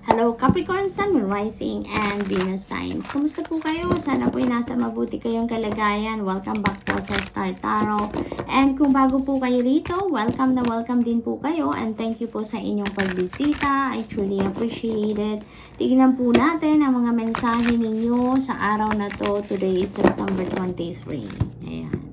Hello Capricorn, Sun, Moon, Rising, and Venus signs. Kumusta po kayo? Sana po nasa mabuti kayong kalagayan. Welcome back po sa Star Tarot. And kung bago po kayo rito, welcome na welcome din po kayo. And thank you po sa inyong pagbisita. I truly appreciate it. Tignan po natin ang mga mensahe ninyo sa araw na to. Today is September 23. Ayan.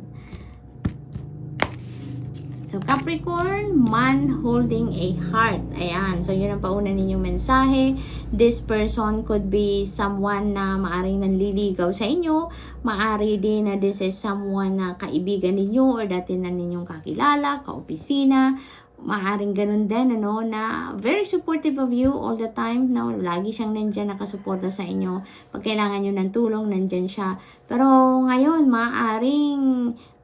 So, Capricorn, man holding a heart. Ayan. So, yun ang pauna ninyong mensahe. This person could be someone na maaring nanliligaw sa inyo. Maari din na this is someone na kaibigan ninyo or dati na ninyong kakilala, kaopisina. Maaring ganun din, ano, na very supportive of you all the time, no? Lagi siyang nandyan, nakasuporta sa inyo. Pag kailangan nyo ng tulong, nandyan siya. Pero ngayon,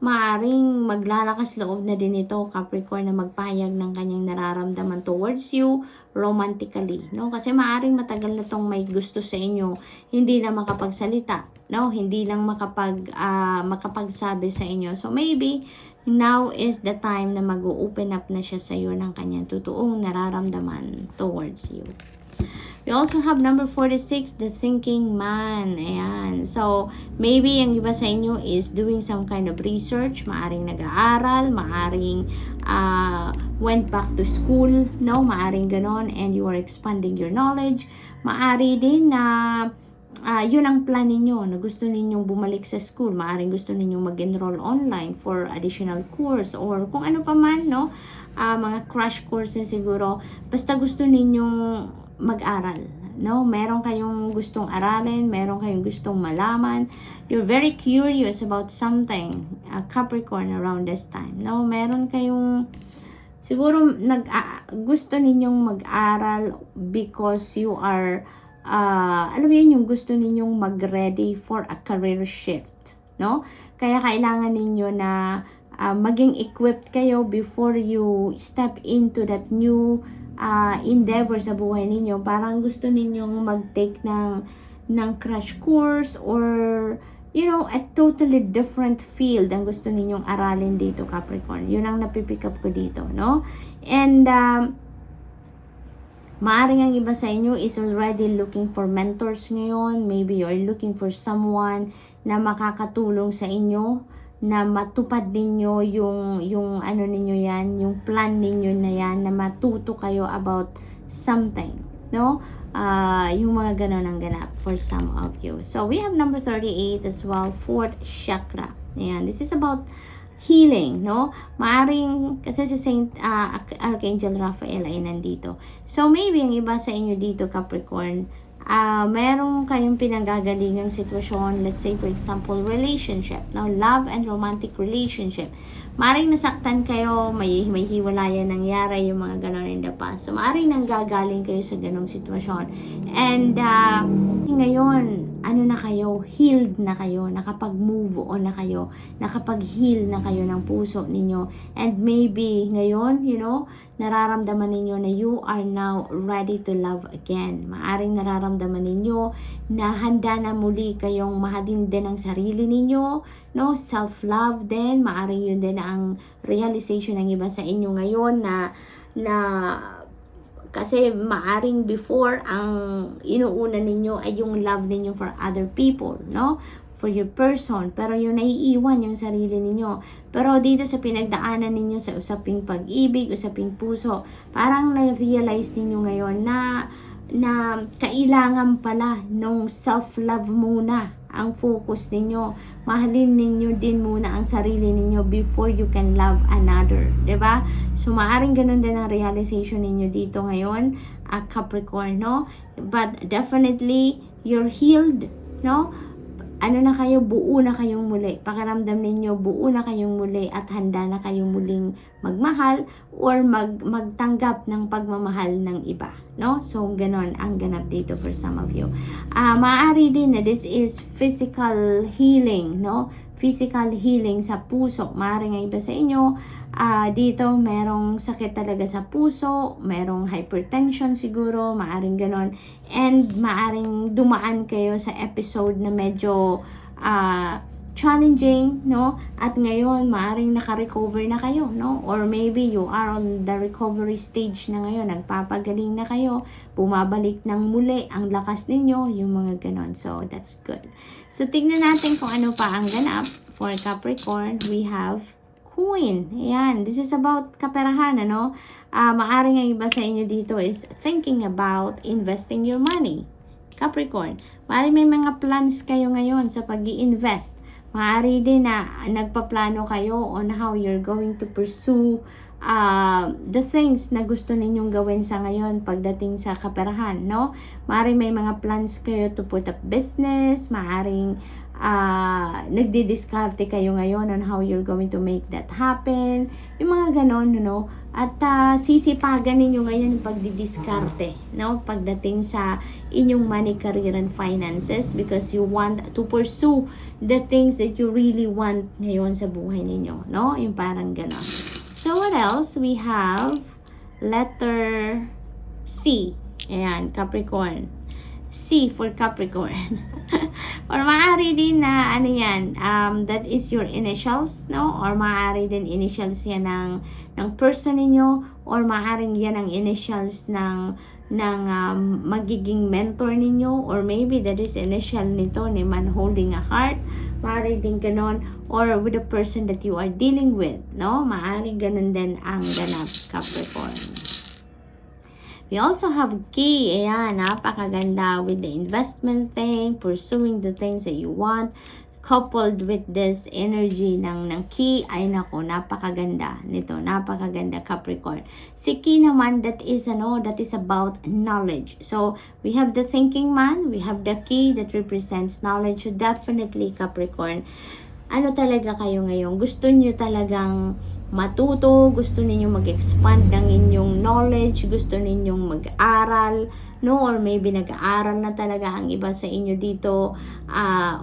maaring maglalakas loob na din ito, Capricorn, na magpahayag ng kanyang nararamdaman towards you romantically, no? Kasi maaring matagal na tong may gusto sa inyo, hindi lang makapagsalita, no? Hindi lang makapagsabi sa inyo. So maybe now is the time na mag-open up na siya sa iyo ng kanyang totoong nararamdaman towards you. We also have number 46, the thinking man. Ayan. So, maybe ang iba sa inyo is doing some kind of research. Maaring nag-aaral, maaring went back to school, no? Maaring ganon, and you are expanding your knowledge. Maari din na yun ang plan ninyo, na gusto ninyong bumalik sa school. Maaring gusto ninyong mag-enroll online for additional course or kung ano pa man, no? Mga crash courses siguro. Basta gusto ninyong mag-aral, no? Meron kayong gustong aralin, meron kayong gustong malaman. You're very curious about something, Capricorn, around this time, no? Meron kayong siguro gusto ninyong mag-aral because you are alam mo yun, yung gusto ninyong mag-ready for a career shift, no? Kaya kailangan ninyo na maging equipped kayo before you step into that new endeavor sa buhay ninyo. Parang gusto ninyong mag-take ng crash course or, you know, a totally different field ang gusto ninyong aralin dito, Capricorn. Yun ang napipick up ko dito, no? And maaring ang iba sa inyo is already looking for mentors ngayon. Maybe you're looking for someone na makakatulong sa inyo, na matupad ninyo yung ano ninyo yan, yung plan ninyo na yan, na matuto kayo about something, no? Yung mga ganon ang ganap for some of you. So, we have number 38 as well, 4th chakra. Ayan, this is about healing, no? Maaring, kasi si Saint Archangel Raphael ay nandito. So, maybe ang iba sa inyo dito, Capricorn, meron kayong pinanggagalingang sitwasyon, let's say for example, relationship, no? Love and romantic relationship. Maaring nasaktan kayo, may hiwalayan nangyari, yung mga ganon in the past. So, maaring nanggagaling kayo sa ganong sitwasyon. And, ngayon, ano na kayo, healed na kayo, nakapag-move on na kayo, nakapag-heal na kayo ng puso ninyo. And maybe ngayon, you know, nararamdaman ninyo na you are now ready to love again. Maaring nararamdaman ninyo na handa na muli kayong mahalin din ang sarili ninyo, no? Self-love din, maaring yun din ang realization ng iba sa inyo ngayon na kasi maaring before, ang inuuna ninyo ay yung love ninyo for other people, no? For your person. Pero yung naiiwan yung sarili ninyo. Pero dito sa pinagdaanan ninyo sa usaping pag-ibig, usaping puso, parang na-realize ninyo ngayon na kailangan pala nung self-love muna ang focus ninyo. Mahalin ninyo din muna ang sarili ninyo before you can love another. 'Di ba? So, maaring ganun din ang realization ninyo dito ngayon, Capricorn, no? But definitely, you're healed, no? Ano na kayo, buo na kayong muli. Pakiramdam ninyo, buo na kayong muli at handa na kayong muling magmahal or magtanggap ng pagmamahal ng iba, no? So, ganon ang ganap dito for some of you. Maaari din na this is physical healing, no? Physical healing sa puso. Maaari nga iba sa inyo, dito merong sakit talaga sa puso, merong hypertension siguro, maaring ganon. And maaring dumaan kayo sa episode na medyo challenging, no? At ngayon, maaring naka-recover na kayo, no? Or maybe you are on the recovery stage na ngayon, nagpapagaling na kayo, bumabalik ng muli ang lakas ninyo, yung mga ganon. So, that's good. So, tignan natin kung ano pa ang ganap for Capricorn. We have Queen. Ayan, this is about kaperahan, ano? Maaring ang iba sa inyo dito is thinking about investing your money. Capricorn, maaring may mga plans kayo ngayon sa pag-i-invest. Maaari din na nagpaplano kayo on how you're going to pursue the things na gusto ninyong gawin sa ngayon pagdating sa kaperahan, no? Maaring may mga plans kayo to put up business, maaring nagdi-discarte kayo ngayon on how you're going to make that happen, yung mga ganon, no? At sisipagan ninyo ngayon yung pagdi-discarte, no? Pagdating sa inyong money, career, and finances because you want to pursue the things that you really want ngayon sa buhay ninyo, no? Yung parang ganon. So, what else? We have letter C. Ayan, Capricorn. C for Capricorn. Or maaari din na ano yan, that is your initials, no? Or maaari din initials yan ng person ninyo, or maaring yan ang initials ng magiging mentor ninyo, or maybe that is initial nito ni man holding a heart. Maaari din ganon, or with the person that you are dealing with, no? Maaari ganon din ang ganap, Capricorn. We also have key. Ayan, napakaganda with the investment thing, pursuing the things that you want, coupled with this energy ng key. Ay nako, napakaganda nito. Napakaganda, Capricorn. Si key naman, that is about knowledge. So, we have the thinking man, we have the key that represents knowledge. So, definitely, Capricorn, ano talaga kayo ngayon? Gusto nyo talagang matuto, gusto ninyong mag-expand ng inyong knowledge, gusto ninyong mag-aral, no? Or maybe nag-aaral na talaga ang iba sa inyo dito.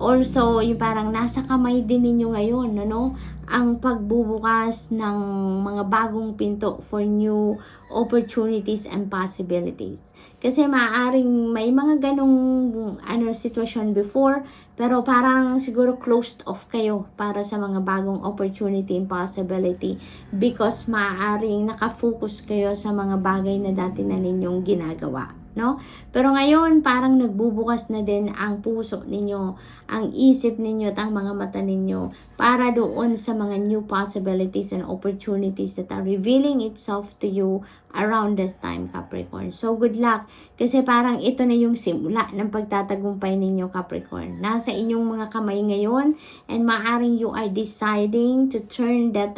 Also, yung parang nasa kamay din ninyo ngayon, no? Ang pagbubukas ng mga bagong pinto for new opportunities and possibilities. Kasi maaaring may mga ganong sitwasyon before, pero parang siguro closed off kayo para sa mga bagong opportunity and possibility because maaaring nakafocus kayo sa mga bagay na dati na ninyong ginagawa, no? Pero ngayon parang nagbubukas na din ang puso ninyo, ang isip ninyo at ang mga mata ninyo para doon sa mga new possibilities and opportunities that are revealing itself to you around this time, Capricorn. So good luck kasi parang ito na yung simula ng pagtatagumpay ninyo, Capricorn. Nasa inyong mga kamay ngayon and maaring you are deciding to turn that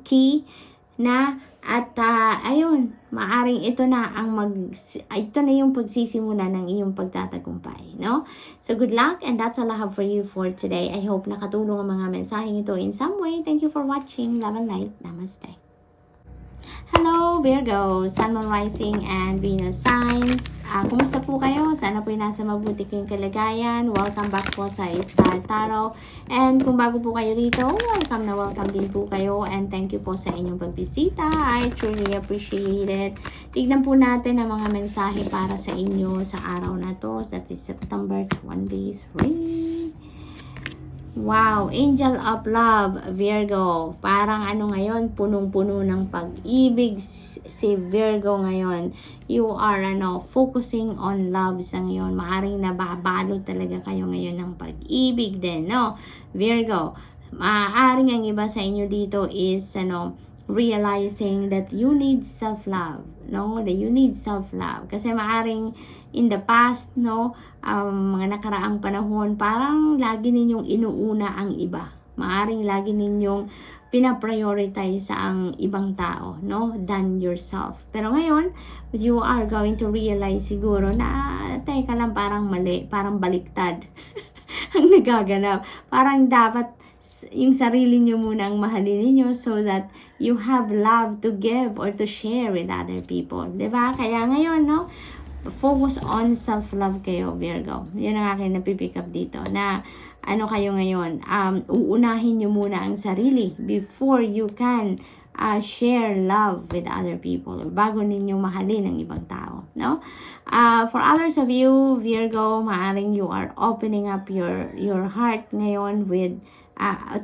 key na at ayun, maaring ito na yung pagsisimula ng iyong pagtatagumpay, no? So good luck and that's all I have for you for today. I hope nakatulong ang mga mensaheng ito in some way. Thank you for watching. Love and light. Namaste. Hello, Virgo, Sun, Moon, Rising, and Venus signs. Kumusta po kayo? Sana po nasa mabuti kayong kalagayan. Welcome back po sa Star Tarot. And kung bago po kayo dito, welcome din po kayo. And thank you po sa inyong pagbisita. I truly appreciate it. Tignan po natin ang mga mensahe para sa inyo sa araw na to. That is September 23. Wow, Angel of Love, Virgo. Parang ngayon, punong-puno ng pag-ibig si Virgo ngayon. You are focusing on love sa ngayon. Maaring nababalo talaga kayo ngayon ng pag-ibig din, no? Virgo, maaring ang iba sa inyo dito is realizing that you need self-love, no? That you need self-love. Kasi maaring in the past, no, mga nakaraang panahon, parang lagi ninyong inuuna ang iba. Maaring lagi ninyong pinaprioritize sa ang ibang tao, no, than yourself. Pero ngayon, you are going to realize siguro na, teka lang, parang mali, parang baliktad ang nagaganap. Parang dapat yung sarili nyo muna ang mahalin ninyo so that you have love to give or to share with other people. Diba? Kaya ngayon, no, focus on self-love kayo, Virgo. Yun ang akin napipick up dito. Na kayo ngayon, uunahin nyo muna ang sarili before you can share love with other people or bago ninyo mahalin ang ibang tao, no? For others of you, Virgo, maaring you are opening up your heart ngayon with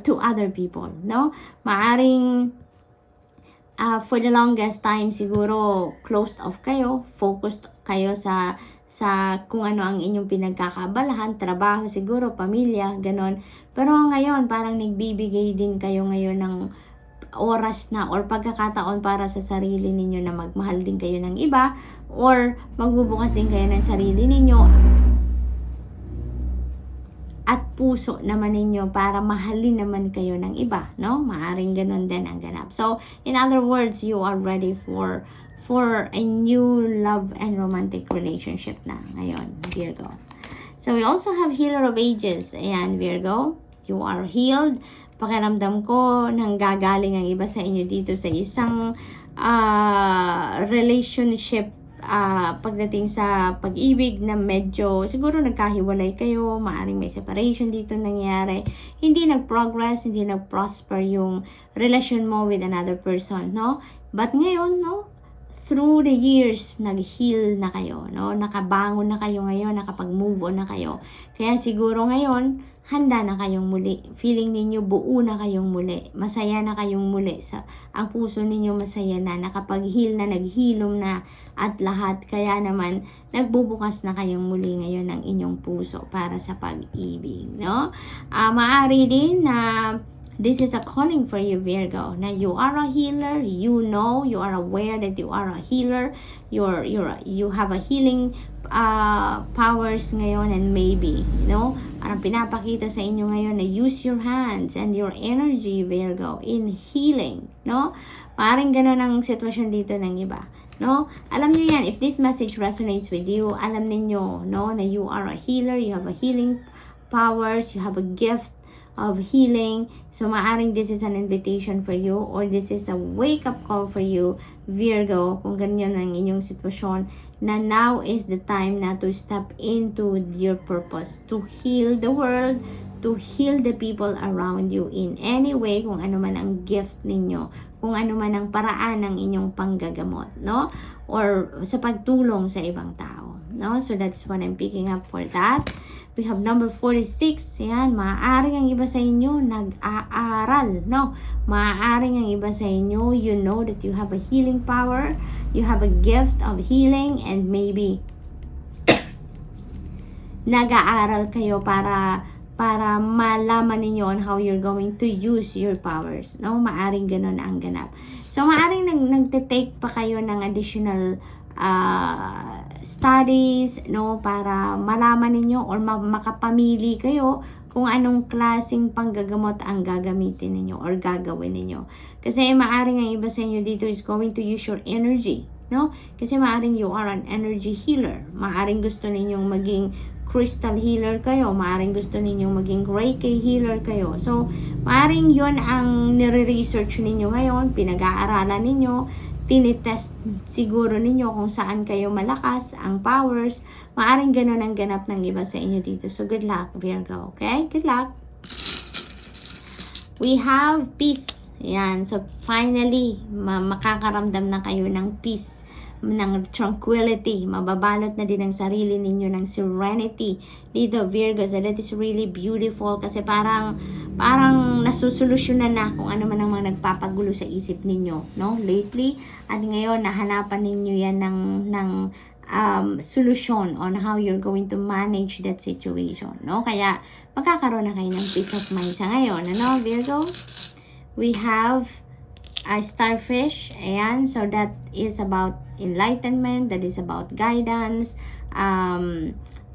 to other people, no? Maaring for the longest time siguro closed off kayo, focused kayo sa kung ano ang inyong pinagkakaabalahan, trabaho siguro, pamilya, ganon. Pero ngayon parang nagbibigay din kayo ngayon ng oras na or pagkakataon para sa sarili ninyo na magmahal din kayo ng iba or magbubukas din kayo ng sarili ninyo at puso naman ninyo para mahalin naman kayo ng iba, no? Maaring ganun din ang ganap. So, in other words, you are ready for a new love and romantic relationship na ngayon, Virgo. So, we also have Healer of Ages. Ayan, Virgo, you are healed. Pakiramdam ko nang gagaling ang iba sa inyo dito sa isang relationship pagdating sa pag-ibig na medyo siguro nagkahiwalay kayo, maaring may separation dito nangyari, hindi nag-progress, hindi nag-prosper yung relasyon mo with another person, no? But ngayon, no, through the years, nag-heal na kayo, no? Nakabangon na kayo ngayon, nakapag-move on na kayo. Kaya siguro ngayon, handa na kayong muli. Feeling ninyo buo na kayong muli. Masaya na kayong muli. Ang puso ninyo masaya na. Nakapag-heal na, naghilom na at lahat. Kaya naman, nagbubukas na kayong muli ngayon ng inyong puso para sa pag-ibig, no? Maaari din na this is a calling for you, Virgo, na you are a healer, you know, you are aware that you are a healer, you have a healing powers ngayon, and maybe, you know, parang pinapakita sa inyo ngayon na use your hands and your energy, Virgo, in healing, no? Parang ganun ang sitwasyon dito ng iba, no? Alam niyo yan, if this message resonates with you, alam niyo, no, na you are a healer, you have a healing powers, you have a gift of healing. So maaring this is an invitation for you or this is a wake-up call for you, Virgo, kung ganyan ang inyong sitwasyon, na now is the time na to step into your purpose, to heal the world, to heal the people around you in any way, kung ano man ang gift ninyo, kung ano man ang paraan ng inyong panggagamot, no? Or sa pagtulong sa ibang tao, no? So that's what I'm picking up for that. We have number 46. Yan, maaaring ang iba sa inyo nag-aaral, no? Maaaring ang iba sa inyo, you know that you have a healing power, you have a gift of healing, and maybe nag-aaral kayo para malaman ninyo on how you're going to use your powers, no? Maaring ganun ang ganap. So, maaring nagte-take pa kayo ng additional studies, no, para malaman ninyo or makapamili kayo kung anong klaseng panggagamot ang gagamitin ninyo or gagawin ninyo. Kasi maaring ang iba sa inyo dito is going to use your energy, no? Kasi maaring you are an energy healer. Maaring gusto ninyong maging crystal healer kayo, maaring gusto ninyong maging Reiki healer kayo. So, maaring yon ang nire-research ninyo ngayon, pinag-aaralan ninyo, tinitest siguro ninyo kung saan kayo malakas, ang powers. Maaring ganun ang ganap ng iba sa inyo dito. So, good luck, Virgo. Okay? Good luck. We have peace. Yan. So, finally, makakaramdam na kayo ng peace, ng tranquility. Mababalot na din ang sarili ninyo ng serenity dito, Virgo. So, that is really beautiful kasi parang nasusolusyonan na kung ano man ang mga nagpapagulo sa isip ninyo, no? Lately, at ngayon, nahanapan ninyo yan ng solusyon on how you're going to manage that situation, no? Kaya, magkakaroon na kayo ng peace of mind sa ngayon, ano, Virgo? We have a starfish, ayan, so that is about enlightenment, that is about guidance,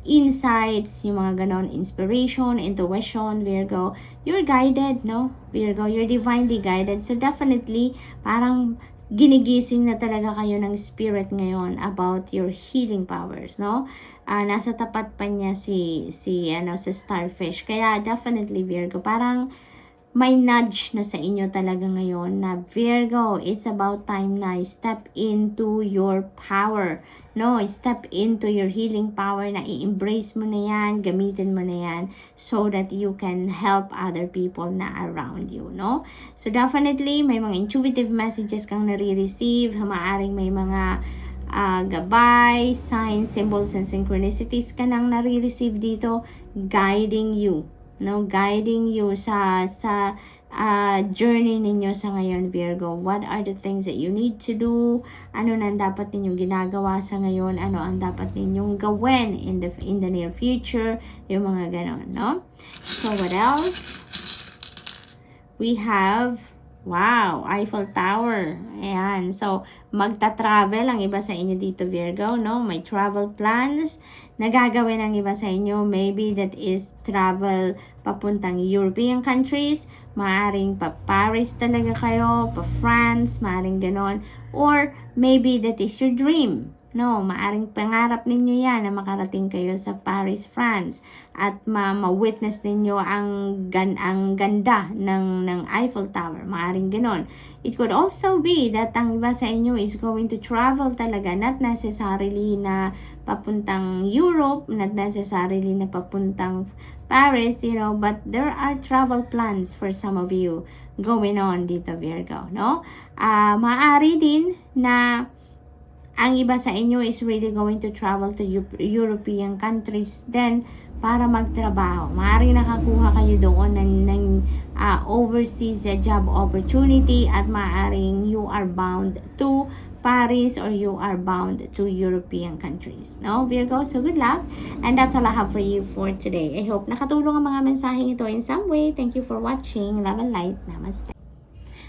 insights, yung mga ganon, inspiration, intuition, Virgo. You're guided, no? Virgo, you're divinely guided. So definitely, parang ginigising na talaga kayo ng spirit ngayon about your healing powers, no? Nasa tapat pa niya sa starfish. Kaya definitely, Virgo, parang may nudge na sa inyo talaga ngayon na Virgo, it's about time na step into your power, no? Step into your healing power na i-embrace mo na yan, gamitin mo na yan so that you can help other people na around you, no? So definitely, may mga intuitive messages kang nare-receive, maaring may mga gabay, signs, symbols, and synchronicities ka nang nare-receive dito, guiding you no, guiding you sa journey ninyo sa ngayon, Virgo. What are the things that you need to do? Ano na ang dapat ninyong ginagawa sa ngayon? Ano ang dapat ninyong gawin in the near future? Yung mga ganon, no? So, what else? We have, wow, Eiffel Tower. Ayan. So, magta-travel ang iba sa inyo dito, Virgo, no? May travel plans na gagawin ang iba sa inyo. Maybe that is travel papuntang European countries. Maaring pa Paris talaga kayo, pa France, maaring ganon. Or maybe that is your dream. No, maaring pangarap ninyo yan na makarating kayo sa Paris, France at ma-witness ninyo ang ganda ng Eiffel Tower. Maaring ganon. It could also be that ang iba sa inyo is going to travel talaga, not necessarily na papuntang Europe, not necessarily na papuntang Paris, you know, but there are travel plans for some of you going on dito, Virgo, no? Maaari din na ang iba sa inyo is really going to travel to European countries then para magtrabaho. Maaaring nakakuha kayo doon ng overseas job opportunity at maaaring you are bound to Paris or you are bound to European countries. No, Virgo? So, good luck. And that's all I have for you for today. I hope nakatulong ang mga mensaheng ito in some way. Thank you for watching. Love and light. Namaste.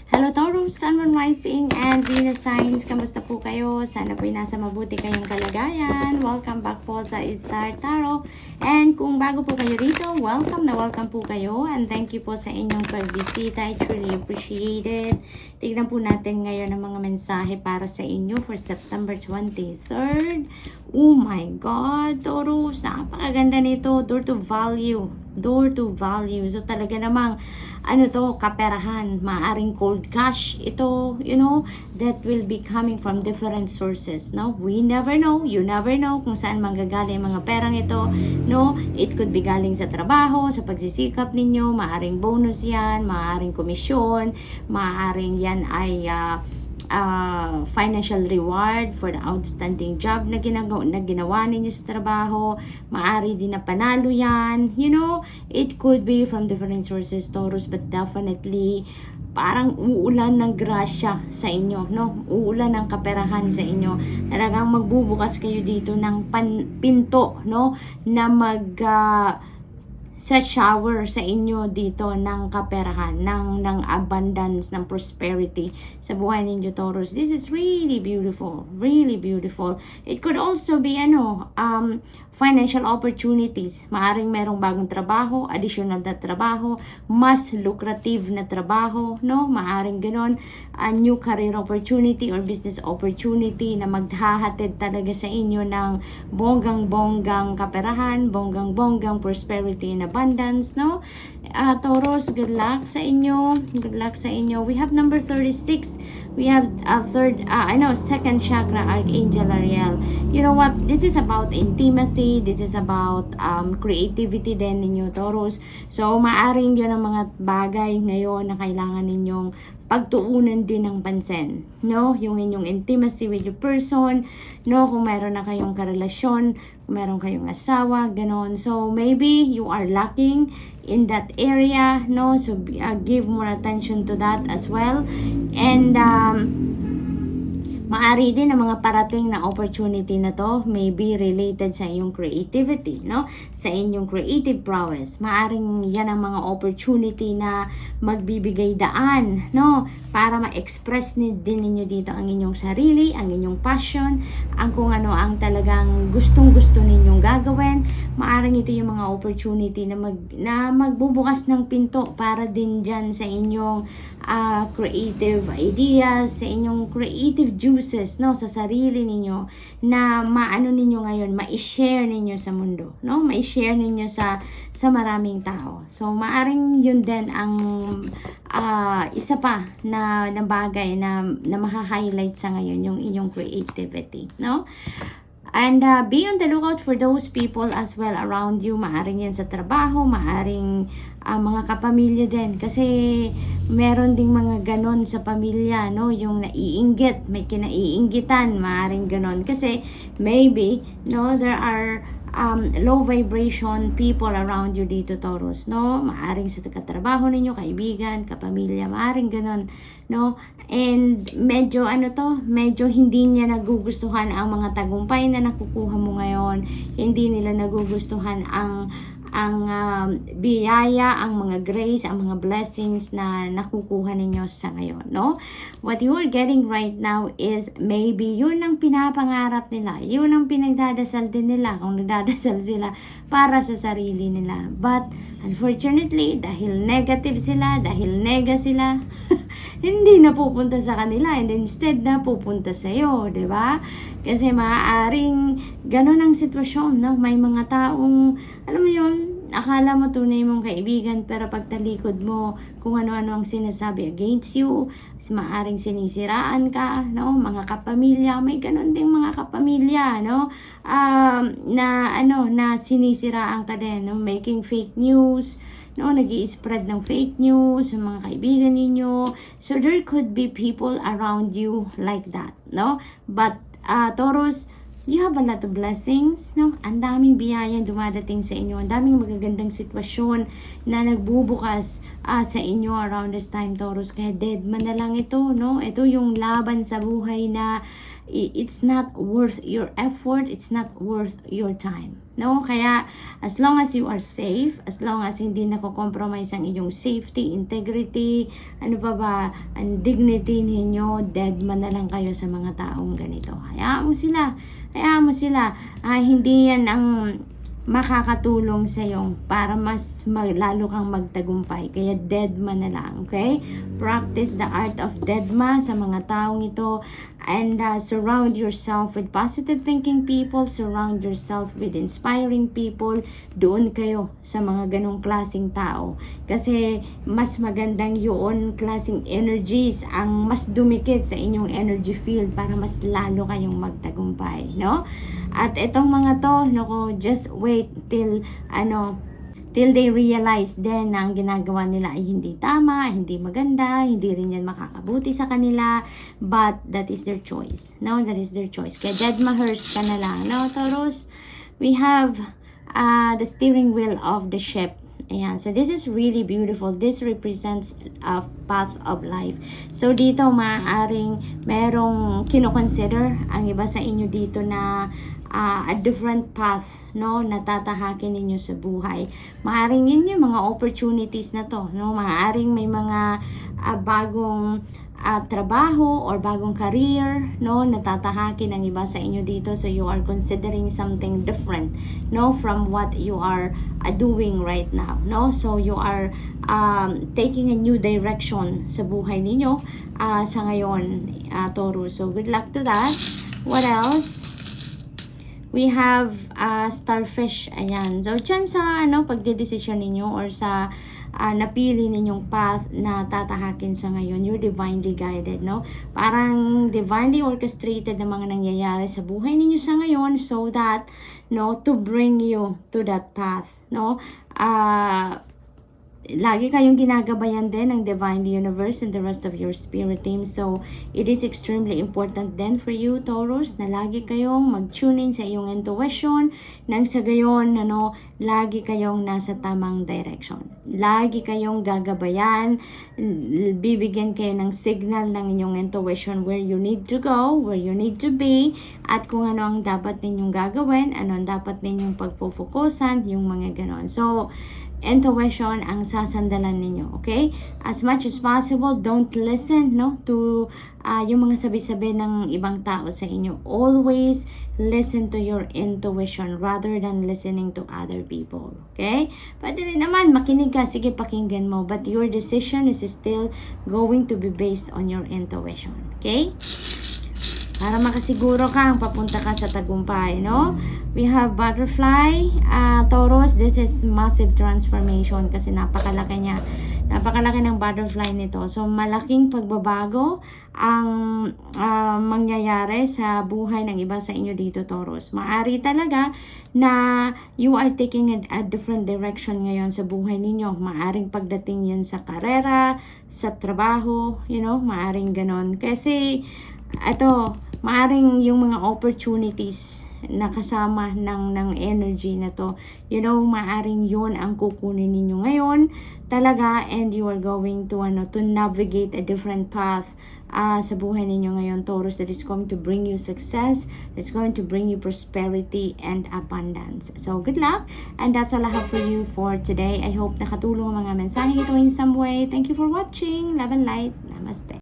Hello Taurus, Sun, Moon, Rising, and Venus signs. Kamusta po kayo? Sana po'y nasa mabuti kayong kalagayan. Welcome back po sa Star Tarot. And kung bago po kayo dito, welcome po kayo. And thank you po sa inyong pagbisita. I truly appreciate it. Tignan po natin ngayon ang mga mensahe para sa inyo for September 23rd. Oh my God, Taurus, napakaganda nito. Door to value. Door to value. So talaga namang ano to, kaperahan, maaring cold cash ito, you know, that will be coming from different sources, no? We never know, you never know kung saan manggagaling mga perang ito, no? It could be galing sa trabaho, sa pagsisikap ninyo, maaring bonus yan, maaring komisyon, maaring yan ay financial reward for the outstanding job na ginawa ninyo sa trabaho. Maari din na panalo yan. You know, it could be from different sources, Taurus, but definitely parang uulan ng grasya sa inyo, no? Uulan ng kaperahan sa inyo. Talagang magbubukas kayo dito ng pinto, no? Na sa shower sa inyo dito ng kaperahan, ng abundance, ng prosperity sa buhay ninyo, Taurus. This is really beautiful, really beautiful. It could also be financial opportunities. Maaring merong bagong trabaho, additional na trabaho, mas lucrative na trabaho, no? Maaring ganon, a new career opportunity or business opportunity na maghahatid talaga sa inyo ng bonggang-bonggang kaperahan, bonggang-bonggang prosperity and abundance, no? Taurus, good luck sa inyo. Good luck sa inyo. We have number 36. We have second chakra, Archangel Ariel. You know what? This is about intimacy. This is about creativity din ninyo, Taurus. So, maaring yun ang mga bagay ngayon na kailangan ninyong pagtuunan din ng pansin, no? Yung inyong intimacy with your person, no? Kung meron na kayong karelasyon, kung meron kayong asawa, ganon. So, maybe you are lacking in that area, no? So, give more attention to that as well. And, maari din ang mga parating na opportunity na to may be related sa iyong creativity, no? Sa inyong creative prowess. Maaring yan ang mga opportunity na magbibigay daan, no? Para ma-express din ninyo dito ang inyong sarili, ang inyong passion, ang kung ano ang talagang gustong-gusto ninyong gagawin. Maaring ito yung mga opportunity na magbubukas ng pinto para din dyan sa inyong creative ideas, sa inyong creative juices, no, sa sarili ninyo na maano ninyo ngayon, ma-share ninyo sa mundo, no? Ma-share ninyo sa maraming tao. So maaring yun din ang isa pa na bagay na maha-highlight sa ngayon yung inyong creativity, no? And be on the lookout for those people as well around you. Maaring yan sa trabaho, maaring mga kapamilya din. Kasi meron ding mga ganon sa pamilya, no? Yung naiinggit, may kinaiinggitan, maaring ganon. Kasi maybe, no, there are low vibration people around you dito, Taurus, no? Maaring sa katrabaho ninyo, kaibigan, kapamilya, maaring ganun, no? And medyo medyo hindi niya nagugustuhan ang mga tagumpay na nakukuha mo ngayon. Hindi nila nagugustuhan ang biyaya, ang mga grace, ang mga blessings na nakukuha ninyo sa ngayon, no? What you are getting right now is maybe yun ang pinapangarap nila, yun ang pinagdadasal din nila kung nagdadasal sila para sa sarili nila. But unfortunately, dahil negative sila, dahil nega sila, hindi na pupunta sa kanila and instead na pupunta sa iyo, 'di ba? Kasi maaaring ganun ang sitwasyon, no? May mga taong, alam mo 'yun, akala mo tunay mong kaibigan pero pagtalikod mo kung ano-ano ang sinasabi against you, maaaring sinisiraan ka, no? Mga kapamilya, may ganun ding mga kapamilya, no? Na sinisiraan ka din, no? Making fake news, no, nag-i-spread ng fake news sa mga kaibigan ninyo. So there could be people around you like that, no? But Taurus, you have a lot of blessings, no? Ang daming biyayang dumadating sa inyo, ang daming magagandang sitwasyon na nagbubukas sa inyo around this time, Taurus. Kaya dead man na lang ito, no? Ito yung laban sa buhay na it's not worth your effort, it's not worth your time, no? Kaya as long as you are safe, as long as hindi nako-compromise ang inyong safety, integrity, ang dignity ninyo, dead man na lang kayo sa mga taong ganito. Hayaan mo sila, hindi yan ang makakatulong sa iyo para mas lalo kang magtagumpay. Kaya deadma na lang, okay? Practice the art of deadma sa mga taong ito and surround yourself with positive thinking people, surround yourself with inspiring people. Doon kayo sa mga ganong klaseng tao. Kasi mas magandang yun klaseng energies ang mas dumikit sa inyong energy field para mas lalo kayong magtagumpay, no? At itong mga to, just wait till they realize din na ang ginagawa nila ay hindi tama, hindi maganda, hindi rin yan makakabuti sa kanila, but that is their choice. No, that is their choice. Kaya deadma-hurst ka na lang. No, Taurus, we have the steering wheel of the ship. Ayan. So, this is really beautiful. This represents a path of life. So, dito maaaring merong kinoconsider ang iba sa inyo dito na a different path, no, na tatahakin ninyo sa buhay. Maaaring yun yung mga opportunities na to, no? Maaaring may mga bagong trabaho or bagong career, no, natatahakin ang iba sa inyo dito. So you are considering something different, no, from what you are doing right now, no? So you are taking a new direction sa buhay ninyo sa ngayon, Taurus. So good luck to that. What else? We have starfish. Ayan. So, dyan sa pagdedesisyon ninyo or sa napili ninyong path na tatahakin sa ngayon, you're divinely guided, no? Parang divinely orchestrated na mga nangyayari sa buhay ninyo sa ngayon so that, no, to bring you to that path, no? Lagi kayong ginagabayan din ng Divine Universe and the rest of your spirit team. So, it is extremely important then for you, Taurus, na lagi kayong mag-tune in sa iyong intuition nang sa gayon, lagi kayong nasa tamang direction. Lagi kayong gagabayan, bibigyan kayo ng signal ng inyong intuition where you need to go, where you need to be, at kung ano ang dapat ninyong gagawin, ano ang dapat ninyong pagpufokusan, yung mga ganon. So, intuition ang sasandalan ninyo, okay? As much as possible, don't listen, no, to yung mga sabi-sabi ng ibang tao sa inyo. Always listen to your intuition rather than listening to other people, okay? Pwede rin naman, makinig ka, sige, pakinggan mo, but your decision is still going to be based on your intuition, okay? Para makasiguro ka, papunta ka sa tagumpay, no? We have butterfly, Taurus. This is massive transformation kasi napakalaki niya. Napakalaki ng butterfly nito. So, malaking pagbabago ang mangyayari sa buhay ng iba sa inyo dito, Taurus. Maari talaga na you are taking a different direction ngayon sa buhay ninyo. Maaring pagdating yan sa karera, sa trabaho, maaring ganon. Kasi, maaring yung mga opportunities nakasama ng energy na to. You know, maaring yun ang kukunin ninyo ngayon talaga, and you are going to navigate a different path sa buhay ninyo ngayon, Taurus, that is going to bring you success, it's going to bring you prosperity and abundance. So good luck, and that's all I have for you for today. I hope nakatulong ang mga mensahe ito in some way. Thank you for watching. Love and light. Namaste.